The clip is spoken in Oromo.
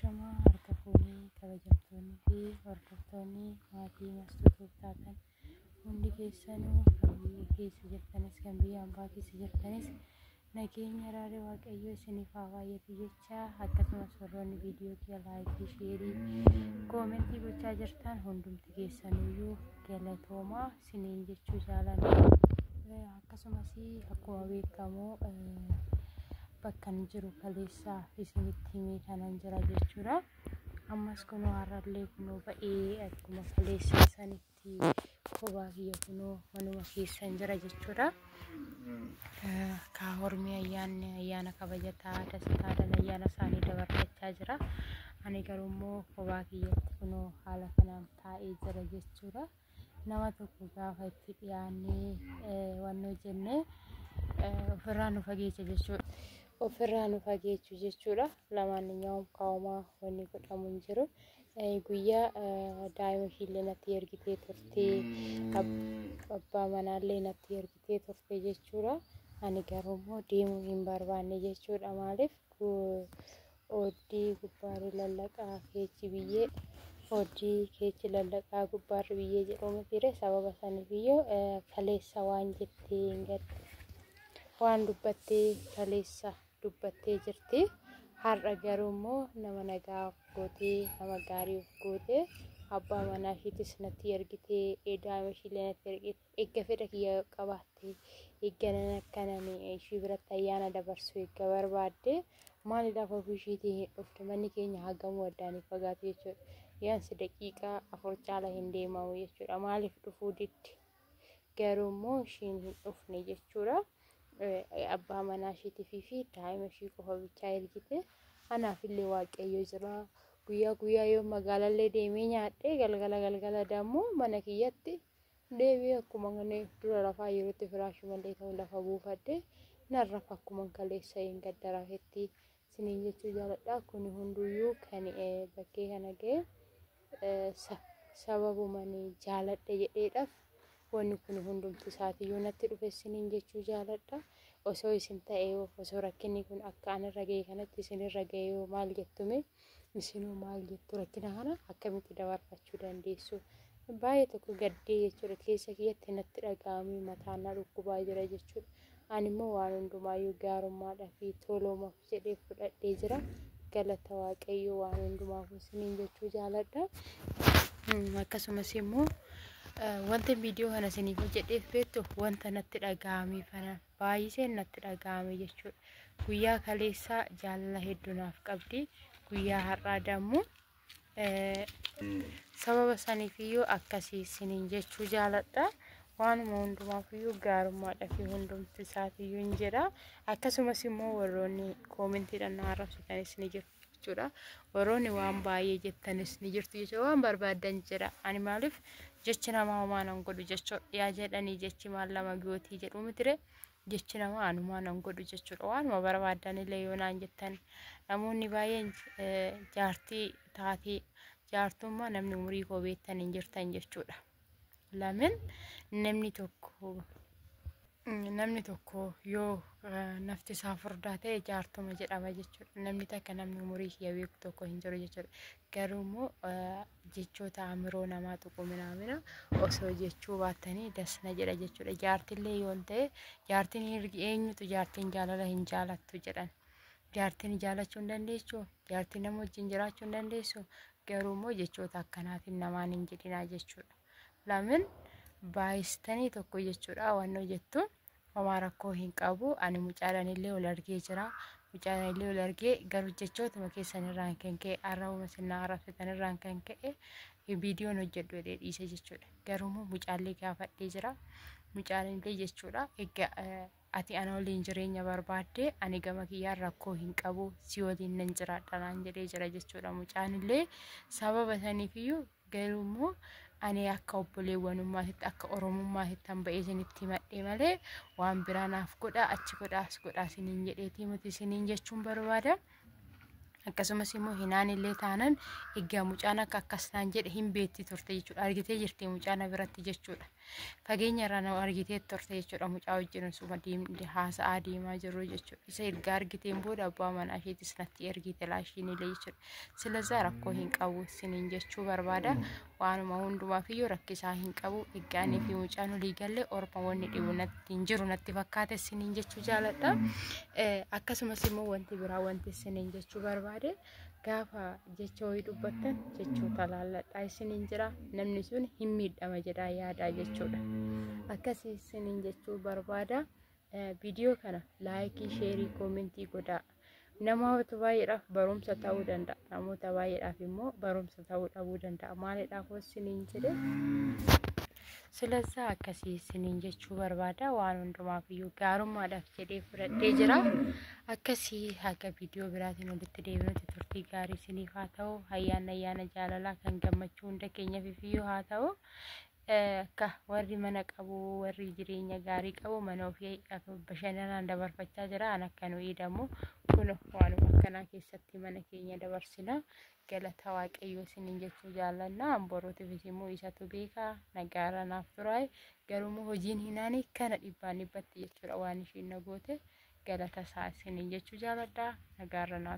Ashama harka fuunee kabajamtoonni fi hordoftoonni maatii mastuu taatan hundi keessanuu kan biyya keessa jirtanis kan biyya ambaa keessa jirtanis nageenya raaree waaqayyoo isiniif haa baay'atu jechaa akkasumas warroonni viidiyoo kiyya laayikii sheerii koomentii gochaa jirtan hundumti keessanuyyuu galatoomaa isiniin jechuu jaalanna. Akkasumas akkuma beekamu bakkan jiru kaleessaa isinitti himee kanan jira jechuudha. Ammas kunoo har'allee kunoo ba'ee akkuma kaleessaa sanitti kophaa kiyya kunoo manuma keessan jira jechuudha. Hormii ayyaana kabajataa dasitaadhaan ayyaana isaanii dabarfachaa jira. Ani garuu immoo kophaa kiyyatti kunoo haala kanaan taa'ee jira jechuudha. Nama tokko gaafa itti dhiyaannee wannoo jennee ofirraa nu fageessa jechuudha. Ofirraa nu fageessu jechuudha. Lamaaniyyuu qaamaa wanni godhamu hin jiru. Guyyaa daa'ima ishee natti ergitee turte, abbaa manaallee natti ergitee turte jechuudha. Ani garuu immoo deemuu hin barbaanne jechuudha. Maaliif oddii gubbaarri lallaqaa keechi biyyee oddii keechi lallaqaa gubbaarri biyyee jedhamu ture. Sababa saniifiyyuu kaleessa waan jettee hin gadde waan dubbattee kaleessa dubbattee jirti. Har'a garuu immoo nama nagaa gootee nama gaarii gootee abbaa manaa isheetis natti ergitee daa'ima ishee natti ergitee eegga fedha kiyya qabaattee eegganan akkanani ishee biratti ayyaana dabarsuu eegga barbaadde maaliidhaaf ofii isheetii dhufte manni keenya hagamu addaan fagaate jechuudha. Yaansi daqiiqaa 4 caala hin deemamu jechuudha. Maaliif dhufuu didde garuu immoo isheen hin dhufne jechuudha. Abbaa manaa isheetii fi daa'ima ishee qofa bichaa ergite. Anaafillee waaqayyo jira. Guyyaa yoo magaalallee deemee nyaadhee galgala dammoo mana kiyyatti deebi'ee akkuma dura lafaa yerootti firaashii malee ta'u lafa buufadde narra akkuma kaleessa hin gaddarafetti isiniin jechuu jaaladha. Kun hunduyyuu kan bakkee kana ga'e sababumani jaaladhe jedheedhaaf wanni kun hundumti isaatiyyuu natti dhufe isiniin jechuu jaaladha. Osoo isin ta'ee osoo rakkinni kun akka anarra ga'e kanatti isinirra ga'e maal jettume isinuu maal jettu rakkina kana akkamitti dabarfachuu dandeessu? Baay'ee tokko gaddee jechuudha. Keessa kiyyatti natti dhaga'amee mataan na dhukkubaa jira jechuudha. Ani immoo waan hundumaayyuu gaarummaadhaa fi toloomaaf jedhee fudhadhee jira. Galata waaqayyoo waan hundumaaf isiniin jechuu jaaladha. Akkasumas immoo wanti viidiyoo kana isiniif jedheef beektu wanta natti dhaga'amee kana baay'isee natti dhaga'ame jechuudha. Guyyaa kaleessaa jaalala hedduu naaf qabdi. Guyyaa har'aa dammoo sababa saniifiyyuu akkasii isiniin jechuu jaaladha. Waanuma hundumaafiyyuu gaarummaadhaa fi hundumti isaatiyyuu hin jira. Akkasumas immoo warroonni koomentiidhaan na arrabsitanis ni jiru jechuudha. Warroonni waan baay'ee jettanis ni jirtu jechuudha. Waan barbaadan jira. Ani maaliif jechi namaa homaan an godhu jechuudha. Yaa jedhanii jechi maal lama gootii jedhu mitire jechi namaa anumaan an godhu jechuudha. Waanuma barbaadan illee yoo naan jettan namoonni baay'een jaartii taatee jaartummaa namni umurii koo beektan hin jirtan jechuudha. Lamin namni tokko yoo nafti isaa furdaa ta'e jaartuma jedhama jechuudha. Namni takka namni umurii kiyya beeku tokko hin jiru jechuudha. Garuu immoo jechoota amiroo namaa tuqu minaamina osoo jechuu baattanii dasna jedha jechuudha. Jaartillee yoon ta'e jaartiin eenyutu jaartiin jaalala hin jaalattu jedhan. Jaartiin jaalachuu hin dandeessu, jaartiin nama wajjin jiraachuu hin dandeessu. Garuu immoo jechoota akkanaatiin namaan hin jedhinaa jechuudha. Lamin baay'istanii tokko jechuudha. Waan jettu homaa rakkoo hin qabu. Ani mucaalaan illee ol argee jira. Mucaalaan illee ol argee garuu jechootuma keessan irraan kan ka'e arrabuma sinna arrabsitan irraan kan ka'e viidiyoon hojjedhu jedhee dhiise jechuudha. Garuu immoo mucaallee gaafadhee jira. Mucaalaan illee jechuudha. Egaa ati ana waliin jireenya barbaadde ani gama kiyyaan rakkoo hin qabu si waliin nan jiraadha naan jedhee jira jechuudha. Mucaan illee sababa saniifiyyuu garuu immoo ani akka obboleewwanummaatitti akka oromummaatitti han ba'ee isinitti madhee malee waan biraa naaf godha achi godhaas godhaa isiniin jedheetii miti isiniin jechuun barbaada. Akkasumas immoo hinaan illee taanan egaa mucaan akka akkas naan jedhe hin beetti turte jechuudha. Argitee jirti mucaan biratti jechuudha. fageenya irraa nama argitee turte jechuudha mucaa wajjin suma deemdee haasa'aa deemaa jiru jechuudha. Isa erga argiteen booda abbaa manaa isheetis natti ergite laashiin illee jechuudha. Silazaa rakkoo hin qabu isiniin jechuu barbaada. Waanuma hundumaaf iyyuu rakkisaa hin qabu. Eeggaanii fi mucaan olii gallee orma wanni dhibu natti hin jiru natti fakkaate isiniin jechuu jaaladha. Akkasumas immoo wanti biraa wanti isiniin jechuu barbaade gaafa jecha wayii dubbattan jechoota laalladhaa isiniin jira. Namni sun hin miidhama jedhaa yaadaa jechuudha. Akkasii isiniin jechuu barbaada. Viidiyoo kana laayikii, sheerii, koomentii godhaa. Namoota baay'eedhaaf barumsa ta'uu danda'a. Namoota baay'eedhaaf immoo barumsa ta'uu dhabuu danda'a. Maaliidhaaf isiniin jedhe? Silazaa akkasii isiniin jechuu barbaada. Waan hundumaaf iyyuu gaarummaadhaaf jedhee fudhadhee jira. Akkasii haga viidiyoo biraatiin walitti deebinutti turtii gaarii isiniif haa ta'u. Ayyaana jaalalaa kan gammachuu hunda keenyaaf iyyuu haa ta'u. Akka warri mana qabu, warri jireenya gaarii qabu mana ofii bashannanaan dabarfachaa jira. An akka nuyi dammoo kun waanuma akkanaa keessatti mana keenya dabarsina. Galata Waaqayyoo isiniin jechuu jaalladha. Amborootiifis immoo isatu beeka. Nagaara naaf turaa. Garuu hojiin hinaanii kana dhibbaan dhibbatti jechuudha waan ishiin na goote. Galata isaa isiniin jechuu jaalladha. Nagaara naaf